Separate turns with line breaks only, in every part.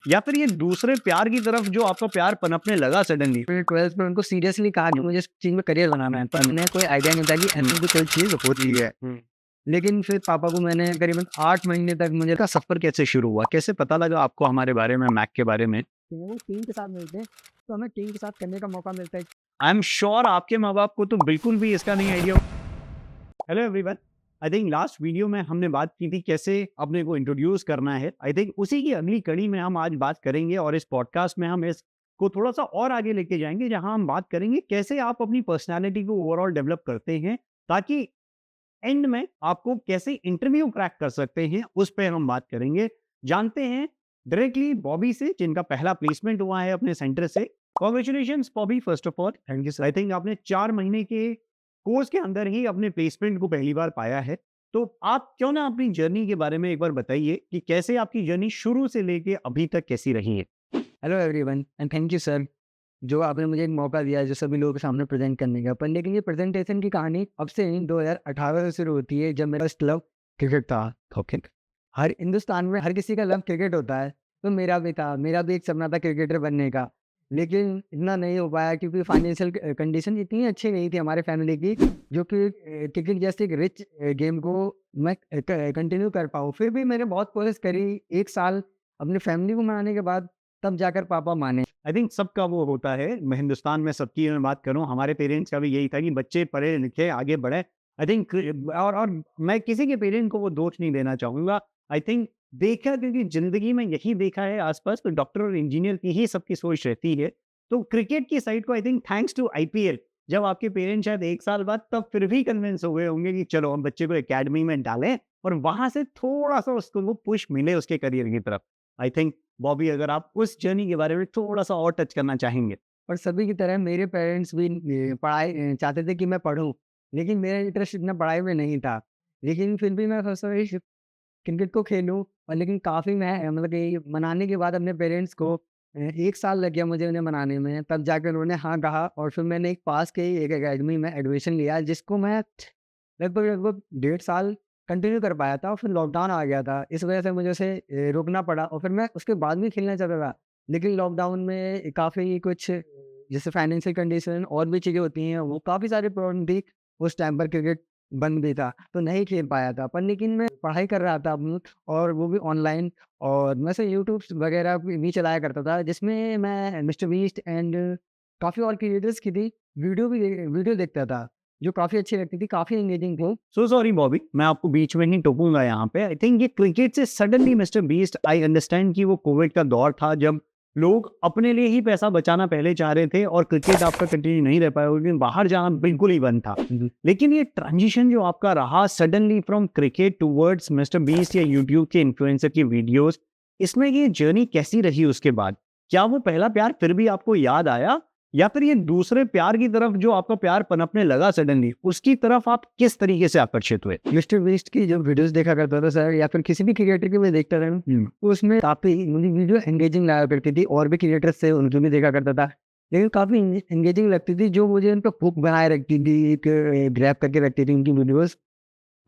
या फिर ये दूसरे प्यार की तरफ जो आपका प्यार पनपने लगा सडनली?
फिर 12th में उनको सीरियसली कहा कि मुझे इस चीज़ में करियर बनाना है, पर उन्हें कोई आइडिया नहीं था कि ऐसी भी कोई चीज़ होती है। लेकिन फिर पापा को मैंने करीबन 8 महीने तक मुझे
का सफर कैसे शुरू हुआ? कैसे पता लगा आपको हमारे बारे में, मैक के बारे में?
वो टीम के साथ मिलते हैं, तो हमें टीम के साथ करने का मौका मिलता है।
आई एम श्योर आपके माँ-बाप को तो बिल्कुल भी इसका नहीं idea. Hello everyone, I think last video में हमने बात की थी कैसे अपने को इंट्रोड्यूस करना है। आई थिंक उसी की अगली कड़ी में हम आज बात करेंगे और इस पॉडकास्ट में हम इसको थोड़ा-सा और आगे लेके जाएँगे, जहाँ हम बात करेंगे कैसे आप अपनी पर्सनैलिटी को ओवरऑल डेवलप करते हैं, ताकि एंड में आपको कैसे इंटरव्यू क्रैक कर सकते हैं, उस पे हम बात करेंगे। जानते हैं डायरेक्टली बॉबी से, जिनका पहला प्लेसमेंट हुआ है अपने सेंटर से। Congratulations Bobby, first of all thank you sir. I think आपने 4 महीने के कोर्स के अंदर ही अपने प्लेसमेंट को पहली बार पाया है। तो आप क्यों ना अपनी जर्नी के बारे में एक बार बताइए कि कैसे आपकी जर्नी शुरू से लेके अभी तक कैसी रही है?
Hello everyone and thank you sir, जो आपने मुझे एक मौका दिया है जो सभी लोगों के सामने प्रेज़ेंट करने का। पर लेकिन ये प्रेज़ेंटेशन की कहानी अब से नहीं 2018 से शुरू होती है, जब मेरा फर्स्ट लव क्रिकेट था। ओके। हर हिंदुस्तान में हर किसी का लव क्रिकेट होता है, तो मेरा भी था। मेरा भी एक सपना था क्रिकेटर बनने का, लेकिन इतना नहीं हो पाया क्योंकि फाइनेंशियल कंडीशन इतनी अच्छी नहीं थी हमारे फैमिली की, जो कि क्रिकेट जैसे एक रिच गेम को मैं कंटिन्यू कर पाऊँ। फिर भी मैंने बहुत कोशिश करी, 1 साल अपनी फैमिली को मनाने के बाद तब जाकर पापा माने।
आई थिंक सबका वो होता है, मैं हिंदुस्तान में सबकी मैं बात करूँ, हमारे पेरेंट्स का भी यही था कि बच्चे पढ़े लिखे आगे बढ़े। आई थिंक और मैं किसी के पेरेंट को वो दोष नहीं देना चाहूँगा। आई थिंक देखा, क्योंकि ज़िंदगी में यही देखा है आस-पास, तो डॉक्टर और इंजीनियर की ही सबकी सोच रहती है। तो क्रिकेट की साइड को I think thanks to IPL, जब आपके पेरेंट्स शायद 1 साल बाद तब फिर भी कन्विंस हो गए होंगे कि चलो हम बच्चे को अकेडमी में डालें, और वहाँ से थोड़ा-सा उसको वो पुश मिले उसके करियर की तरफ। आई थिंक बॉबी, अगर आप उस जर्नी के बारे में थोड़ा-सा और टच करना चाहेंगे?
और सभी की तरह मेरे पेरेंट्स भी चाहते थे कि मैं पढूँ, लेकिन मेरा इंटरेस्ट इतना पढ़ाई में नहीं था। लेकिन फिर भी मैं सोचता था कि क्रिकेट को खेलूँ, और लेकिन काफ़ी मैं मतलब कि मनाने के बाद अपने पेरेंट्स को 1 साल लग गया मुझे उन्हें मनाने में, तब जाकर उन्होंने हाँ कहा, और फिर मैंने एक पास के ही एक अकेडमी में एडमिशन लिया, जिसको मैं लगभग 1.5 साल कंटिन्यू कर पाया था, और फिर लॉकडाउन आ गया था। इस वजह से मुझे उसे रोकना पड़ा, और फिर मैं उसके बाद भी खेलना चाहता था। लेकिन लॉकडाउन में काफ़ी कुछ जैसे फाइनेंशियल कंडीशन और भी चीज़ें होती हैं, वो काफ़ी सारी प्रॉब्लम थी। उस टाइम पर क्रिकेट बंद भी था, तो नहीं खेल पाया था। पर लेकिन मैं पढ़ाई कर रहा था अपनी, और वो भी ऑनलाइन, और मैं से यूट्यूब वगैरह भी चलाया करता था, जिसमें मैं मिस्टर बीस्ट एंड काफ़ी और क्रिएटर्स की थी वीडियो देखता था, जो काफ़ी अच्छी लगती थी, काफ़ी एंगेजिंग थी।
सो सॉरी बॉबी, मैं आपको बीच में ही टोकूँगा यहाँ पे। आई थिंक ये क्रिकेट से suddenly mister beast, I understand कि वो कोविड का दौर था, जब लोग अपने लिए ही पैसा बचाना पहले चाह रहे थे और क्रिकेट आपका कंटिन्यू नहीं रह पाया, लेकिन बाहर जाना बिल्कुल ही बंद था। लेकिन ये ट्रांजिशन जो आपका रहा suddenly from cricket towards mister beast या यूट्यूब के इन्फ्लुएंसर की वीडियोज़, इसमें ये जर्नी कैसी रही उसके बाद? क्या वो पहला प्यार फिर भी आपको याद आया, या फिर ये दूसरे प्यार की तरफ जो आपका प्यार पनपने लगा सडनली, उसकी तरफ आप किस तरीके से आकर्षित हुए?
मिस्टर बीस्ट की जो वीडियोज़ देखा करता था सर, या फिर किसी भी क्रिएटर की मैं देखता था ना, उसमें काफ़ी मुझे वीडियो एंगेजिंग लगा करती थी, और भी क्रिएटर्स थे उनको भी देखा करता था। लेकिन काफ़ी एंगेजिंग लगती थी, जो मुझे उन पे हुक बनाए रखती थी, एक ग्रैब करके रखती थी उनकी वीडियोज़।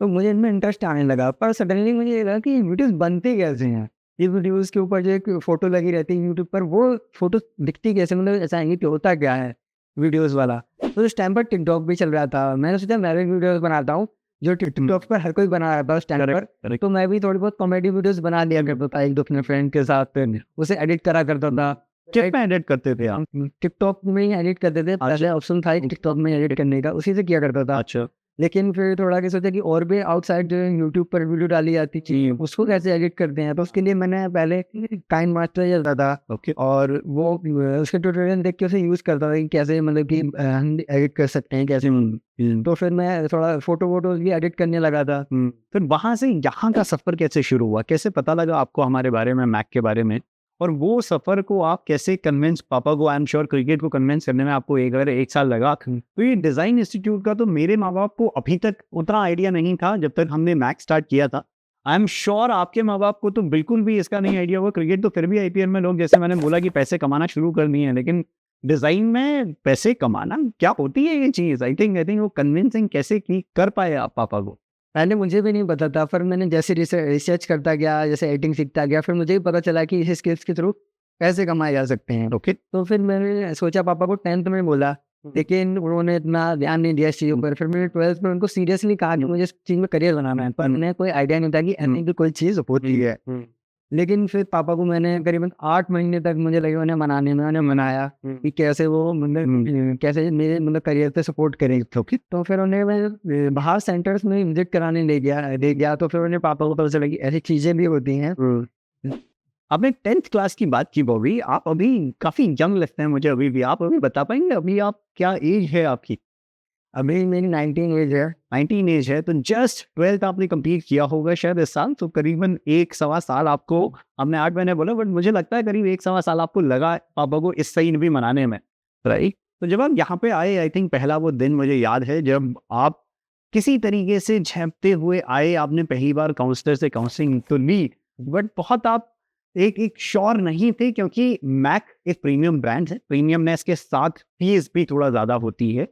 तो मुझे इनमें इंटरेस्ट आने लगा, पर सडनली मुझे ये लगा कि ये वीडियोज़ बनते कैसे हैं? ये वीडियोज़ के ऊपर जो एक फ़ोटो लगी रहती है यूट्यूब पर, वो फ़ोटो दिखती कैसे? मतलब ऐसा है कि होता क्या है वीडियोज़ वाला? तो उस टाइम पर टिकटॉक भी चल रहा था। मैंने सोचा मैं भी वीडियोज़ बनाता हूँ, जो टिकटॉक पर हर कोई बना रहा था उस टाइम पर।
करेक्ट।
तो मैं भी थोड़ी बहुत कॉमेडी वीडियोज़ बना लिया करता था 1-2 अपने फ्रेंड के साथ, फिर उसे एडिट करा करता था।
किस में एडिट करते थे आप?
टिकटॉक में ही एडिट करते थे। पहले ऑप्शन था टिकटॉक में एडिट करने का, उसी से किया करता था।
अच्छा।
लेकिन फिर थोड़ा क्या सोचा कि और भी आउटसाइड जो यूट्यूब पर वीडियो डाली जाती थी, उसको कैसे एडिट करते हैं, तो उसके लिए मैंने पहले काइन मास्टर चलता था,
ओके।
और वो उसके ट्यूटोरियल देख के उसे यूज़ करता था कि कैसे मतलब कि हम एडिट कर सकते हैं कैसे। तो फिर मैं थोड़ा फ़ोटो-वोटोज़ भी एडिट करने लगा था।
फिर वहाँ से यहाँ का सफ़र कैसे शुरू हुआ? कैसे पता लगा आपको हमारे बारे में, मैक के बारे में? और वो सफ़र को आप कैसे कन्विंस, पापा को आई एम श्योर क्रिकेट को कन्विंस करने में आपको अगर 1 साल लगा, तो ये डिज़ाइन इंस्टीट्यूट का तो मेरे माँ-बाप को अभी तक उतना आइडिया नहीं था जब तक हमने मैक स्टार्ट किया था। आई एम श्योर आपके माँ-बाप को तो बिल्कुल भी इसका नहीं आइडिया होगा। क्रिकेट तो फिर भी आईपीएल में लोग, जैसे मैंने बोला, कि पैसे कमाना शुरू कर दिए हैं, लेकिन डिज़ाइन में पैसे कमाना क्या होती है ये चीज़? आई थिंक वो कन्विंसिंग कैसे की कर पाए आप पापा को?
पहले मुझे भी नहीं पता था, पर मैंने जैसे रिसर्च करता गया, जैसे एडिटिंग सीखता गया, फिर मुझे भी पता चला कि इस स्किल्स के थ्रू पैसे कमाए जा सकते हैं।
ओके।
तो फिर मैंने सोचा, पापा को 10th में बोला, लेकिन उन्होंने इतना ध्यान नहीं दिया इस चीज़ों पर। फिर मैंने 12th में उनको सीरियसली कहा कि मुझे इस चीज़ में करियर बनाना है, पर उन्हें कोई आइडिया नहीं था कि अर्निंग की कोई चीज़ होती है। लेकिन फिर पापा को मैंने करीबन 8 महीने तक मुझे लगे उन्हें मनाने में, उन्हें मनाया कि कैसे वो मतलब कैसे मेरे मतलब करियर पे सपोर्ट करें।
ओके।
तो फिर उन्हें मैं बाहर सेंटर्स में विजिट कराने ले गया, तो फिर उन्हें पापा को पता चला कि ऐसी चीज़ें भी होती हैं।
आपने 10th क्लास की बात की बॉबी, आप अभी काफ़ी यंग लगते हैं मुझे अभी भी। आप अभी बता पाएँगे अभी आप क्या एज है आपकी?
अभी मेरी 19 एज है।
19 एज है, तो जस्ट 12th आपने कंप्लीट किया होगा शायद इस साल, तो करीबन 1 सवा साल आपको, आपने 8 महीने बोला बट मुझे लगता है करीब 1 सवा साल आपको लगा पापा को इस सही भी मनाने में, राइट? तो जब आप यहाँ पे आए, आई थिंक पहला वो दिन मुझे याद है जब आप किसी तरीके से झेपते हुए आए, आपने पहली बार काउंसलर से काउंसलिंग तो ली, बट बहुत आप एक श्योर नहीं थे क्योंकि मैक एक प्रीमियम ब्रांड है, प्रीमियमनेस के साथ फीस भी थोड़ा ज़्यादा होती है।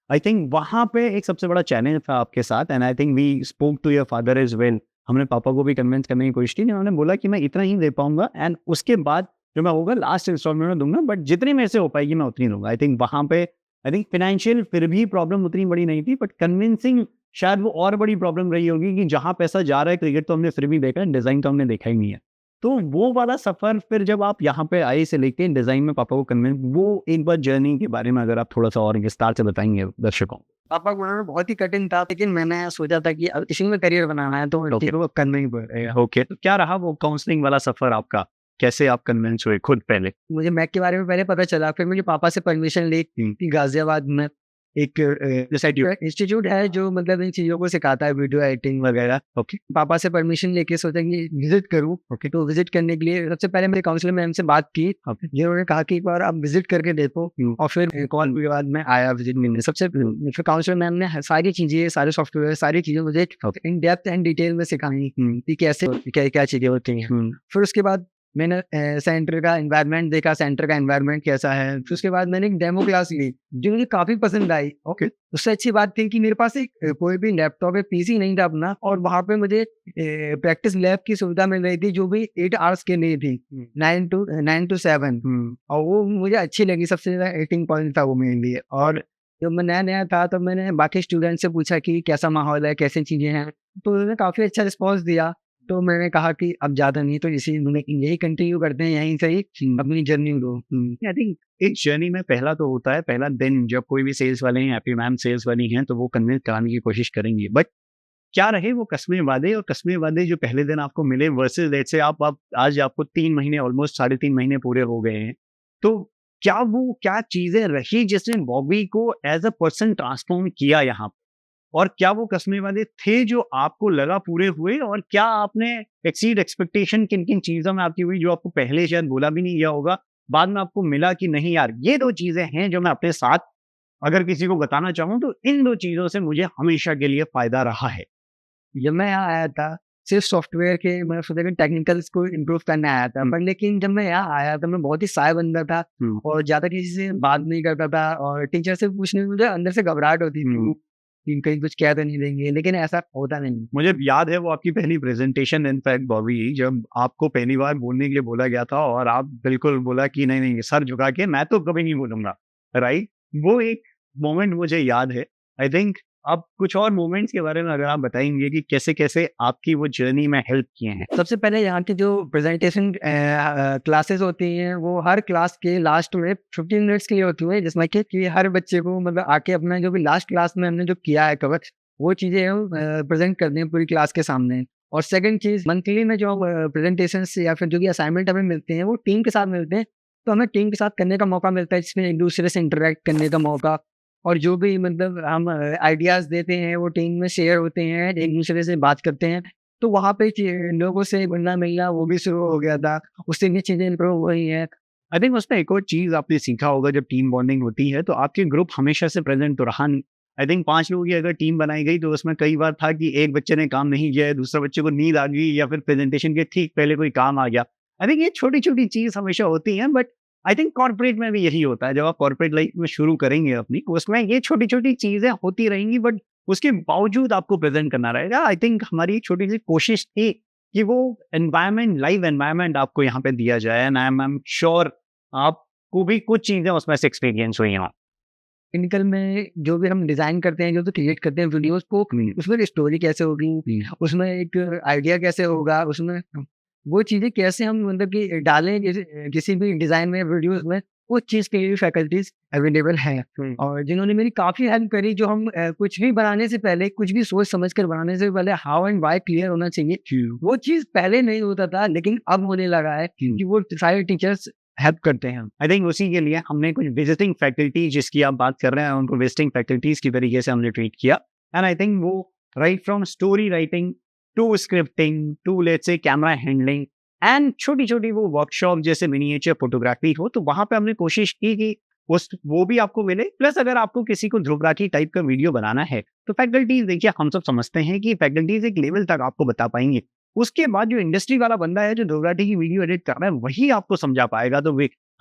आई थिंक वहाँ पे एक सबसे बड़ा चैलेंज था आपके साथ, and I think we spoke to your father as well. हमने पापा को भी कन्विंस करने की कोशिश की, उन्होंने बोला कि मैं इतना ही दे पाऊंगा, एंड उसके बाद जो मैं होगा लास्ट इंस्टॉलमेंट में दूंगा, बट जितनी मेरे से हो पाएगी मैं उतनी दूंगा। आई थिंक वहाँ पे आई थिंक फिनेंशियल फिर भी प्रॉब्लम उतनी बड़ी नहीं थी, बट कन्विंसिंग शायद वो और बड़ी प्रॉब्लम रही होगी कि जहाँ पैसा जा रहा है, क्रिकेट तो हमने फिर भी देखा है, डिज़ाइन तो हमने देखा ही नहीं है। तो वो वाला सफ़र फिर जब आप यहाँ पे आए से लेके डिज़ाइन में पापा को कन्विंस, वो एक बार जर्नी के बारे में अगर आप थोड़ा-सा और विस्तार से बताएँगे दर्शकों को।
पापा को बनाना बहुत ही कठिन था, लेकिन मैंने सोचा था कि अब इसी में करियर बनाना है, तो
ओके।
चीज़ों को करना ही पड़ेगा।
ओके, तो क्या रहा वो काउंसलिंग वाला सफ़र आपका? कैसे आप कन्विंस हुए खुद पहले?
मुझे मैक के बारे में पहले पता चला, फिर मुझे पापा से परमिशन ली कि गाज़ियाबाद में एक इंस्टीट्यूट है जो मतलब इन चीज़ों को सिखाता है, वीडियो एडिटिंग वगैरह।
ओके।
पापा से परमिशन लेके सोचा कि विज़िट करूँ।
ओके।
तो विज़िट करने के लिए सबसे पहले मेरे काउंसलर मैम से बात की,
ओके।
जिन्होंने कहा कि एक बार आप विज़िट करके देखो, और फिर कॉल के बाद मैं आया विज़िट मिलने। सबसे फिर काउंसलर मैम ने सारी चीज़ें, सारे सॉफ्टवेयर, सारी चीज़ें मुझे इन डेप्थ एंड डिटेल में सिखाई कि कैसे क्या-क्या चीज़ें होती हैं। फिर उसके बाद मैंने सेंटर का एनवायरनमेंट देखा, सेंटर का एनवायरनमेंट कैसा है। फिर उसके बाद मैंने एक डेमो क्लास ली, जो मुझे काफ़ी पसंद आई।
ओके।
उससे अच्छी बात थी कि मेरे पास एक कोई भी लैपटॉप या पीसी नहीं था अपना, और वहाँ पे मुझे प्रैक्टिस लैब की सुविधा मिल रही थी, जो भी 8 आवर्स के लिए थी, 9 to 7। और वो मुझे अच्छी लगी, सबसे ज़्यादा रेटिंग पॉइंट था वो मेरे लिए। और जब मैं नया-नया था, तो मैंने बाकी स्टूडेंट से पूछा कि कैसा माहौल है, कैसी चीज़ें हैं, तो उन्होंने काफ़ी अच्छा रिस्पॉन्स दिया। तो मैंने कहा कि अब ज़्यादा नहीं, तो यही कंटिन्यू करते हैं, यहीं से ही अपनी जर्नी को।
आई थिंक एक जर्नी में पहला तो होता है, पहला दिन जब कोई भी सेल्स वाले हैं, हैप्पी मैम सेल्स वाली हैं, तो वो कन्विंस कराने की कोशिश करेंगी। बट क्या रहे वो कस्मे वादे, और कस्मे वादे जो पहले दिन आपको मिले वर्सेस लेट्स से आप आज आपको 3 महीने, ऑलमोस्ट 3.5 महीने पूरे हो गए हैं। तो क्या चीज़ें रही जिसने बॉबी को एज़ अ पर्सन ट्रांसफॉर्म किया यहाँ पे? और क्या वो कस्मे वादे थे जो आपको लगा पूरे हुए, और क्या आपने एक्सीड एक्सपेक्टेशन किन-किन चीज़ों में आपकी हुई जो आपको पहले शायद बोला भी नहीं गया होगा, बाद में आपको मिला कि नहीं यार ये 2 चीज़ें हैं जो मैं अपने साथ अगर किसी को बताना चाहूँ तो इन 2 चीज़ों से मुझे हमेशा के लिए फ़ायदा रहा है?
जब मैं यहाँ आया था, सिर्फ़ सॉफ्टवेयर के मैं सोचा कि टेक्निकल्स को इम्प्रूव करने आया था। पर लेकिन जब मैं यहाँ आया, तो मैं बहुत ही शाय बंदा था, और ज़्यादा किसी से बात नहीं करता था, और टीचर से पूछने में मुझे अंदर से घबराहट होती थी कि कहीं कुछ कह तो नहीं देंगे, लेकिन ऐसा होता नहीं।
मुझे याद है वो आपकी पहली प्रेज़ेंटेशन इनफैक्ट बॉबी, जब आपको पहली बार बोलने के लिए बोला गया था और आप बिल्कुल बोला कि नहीं, सर झुका के मैं तो कभी नहीं बोलूँगा, राइट? वो एक मोमेंट मुझे याद है। आई थिंक अब कुछ और मोमेंट्स के बारे में अगर आप बताएँगे कि कैसे-कैसे आपकी वो जर्नी में हेल्प किए हैं?
सबसे पहले यहाँ की जो प्रेजेंटेशन क्लासेस होती हैं, वो हर क्लास के लास्ट में 15 मिनट्स के लिए होती हैं, जिसमें कि हर बच्चे को मतलब आके अपना जो भी लास्ट क्लास में हमने जो किया है कवर, वो चीज़ें हम प्रेजेंट करते हैं पूरी क्लास के सामने। और सेकंड चीज़, मंथली में जो प्रेजेंटेशंस या फिर जो भी असाइनमेंट हमें मिलते हैं, वो टीम के साथ मिलते हैं, तो हमें टीम के साथ करने का मौका मिलता है, जिसमें एक दूसरे से इंटरेक्ट करने का मौका, और जो भी मतलब हम आइडियाज़ देते हैं, वो टीम में शेयर होते हैं, एक दूसरे से बात करते हैं। तो वहाँ पे लोगों से घुलना-मिलना वो भी शुरू हो गया था, उससे भी चीज़ें इम्प्रूव हुई हैं।
आई थिंक उसमें एक और चीज़ आपने सीखा होगा जब टीम बॉन्डिंग होती है, तो आपके ग्रुप हमेशा से प्रेज़ेंट तो रहा नहीं। आई थिंक 5 लोगों की अगर टीम बनाई गई तो उसमें कई बार था कि एक बच्चे ने काम नहीं किया है, दूसरे बच्चे को नींद आ गई या फिर प्रेज़ेंटेशन के ठीक पहले कोई काम आ गया। आई थिंक ये छोटी-छोटी चीज़ हमेशा होती हैं, बट आई थिंक कॉर्पोरेट में भी यही होता है। जब आप कॉर्पोरेट लाइफ़ में शुरू करेंगे अपनी, उसमें ये छोटी-छोटी चीज़ें होती रहेंगी, बट उसके बावजूद आपको प्रेजेंट करना रहेगा। आई थिंक हमारी एक छोटी सी कोशिश थी कि वो एनवायरनमेंट, लाइव एनवायरनमेंट आपको यहाँ पे दिया जाए, एंड आई एम श्योर आपको भी कुछ चीजें उसमें से एक्सपीरियंस हुई हैं।
टेक्निकल में जो भी हम डिज़ाइन करते हैं, जो भी क्रिएट करते हैं वीडियोज़ को, उसमें स्टोरी कैसे होगी, उसमें एक आइडिया कैसे होगा, उसमें वो चीज़ें कैसे हम मतलब कि डालें किसी भी डिज़ाइन में, वीडियोज़ में, उस चीज़ के लिए फैकल्टीज़ अवेलेबल हैं। और जिन्होंने मेरी काफ़ी हेल्प करी, जो हम कुछ भी बनाने से पहले, कुछ भी सोच समझ कर बनाने से पहले हाउ एंड व्हाई क्लियर होना चाहिए। वो चीज़ पहले नहीं होता था, लेकिन अब होने लगा है कि वो सारे टीचर्स हेल्प करते हैं।
आई थिंक उसी के लिए हमने कुछ विजिटिंग फैकल्टी जिसकी आप बात कर रहे हैं, उनको विजिटिंग फैकल्टीज की तरीके से हमने ट्रीट किया। एंड आई थिंक वो right from story writing to scripting to let's say camera handling and छोटी छोटी वो वर्कशॉप जैसे मिनिएचर फोटोग्राफी हो, तो वहां पे हमने कोशिश की कि वो भी आपको मिले। प्लस अगर आपको किसी को ध्रुव राठी टाइप का वीडियो बनाना है तो फैकल्टीज, देखिए हम सब समझते हैं कि फैकल्टीज एक लेवल तक आपको बता पाएंगे, उसके बाद जो इंडस्ट्री वाला बंदा है जो ध्रुव राठी की वीडियो एडिट कर रहा है वही आपको समझा पाएगा। तो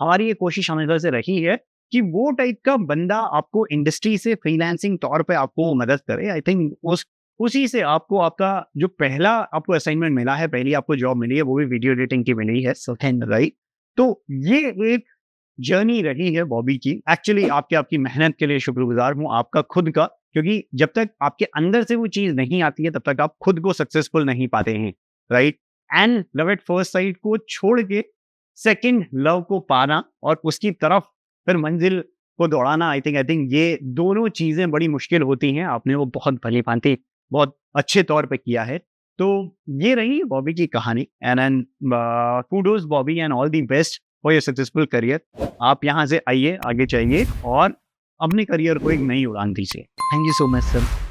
हमारी ये कोशिश हमेशा से रही है कि वो टाइप का बंदा आपको इंडस्ट्री से फ्रीलांसिंग तौर पे आपको मदद करे। आई थिंक उसी से आपको आपका जो पहला आपको असाइनमेंट मिला है, पहली आपको जॉब मिली है, वो भी वीडियो एडिटिंग की मिली है, राइट। तो ये एक जर्नी रही है बॉबी की। एक्चुअली आपकी मेहनत के लिए शुक्रगुजार हूँ, आपका खुद का, क्योंकि जब तक आपके अंदर से वो चीज नहीं आती है तब तक आप खुद को सक्सेसफुल नहीं पाते हैं, right. And love at first sight को छोड़ के सेकंड लव को पाना और उसकी तरफ फिर मंजिल को दौड़ाना, आई थिंक ये दोनों चीजें बड़ी मुश्किल होती हैं। आपने वो बहुत भली भांति बहुत अच्छे तौर पे किया है। तो ये रही बॉबी की कहानी। And kudos Bobby and all the best for your successful career. आप यहाँ से आइए, आगे चाहिए और अपने करियर को एक नई उड़ान दीजिए।
Thank you so much sir.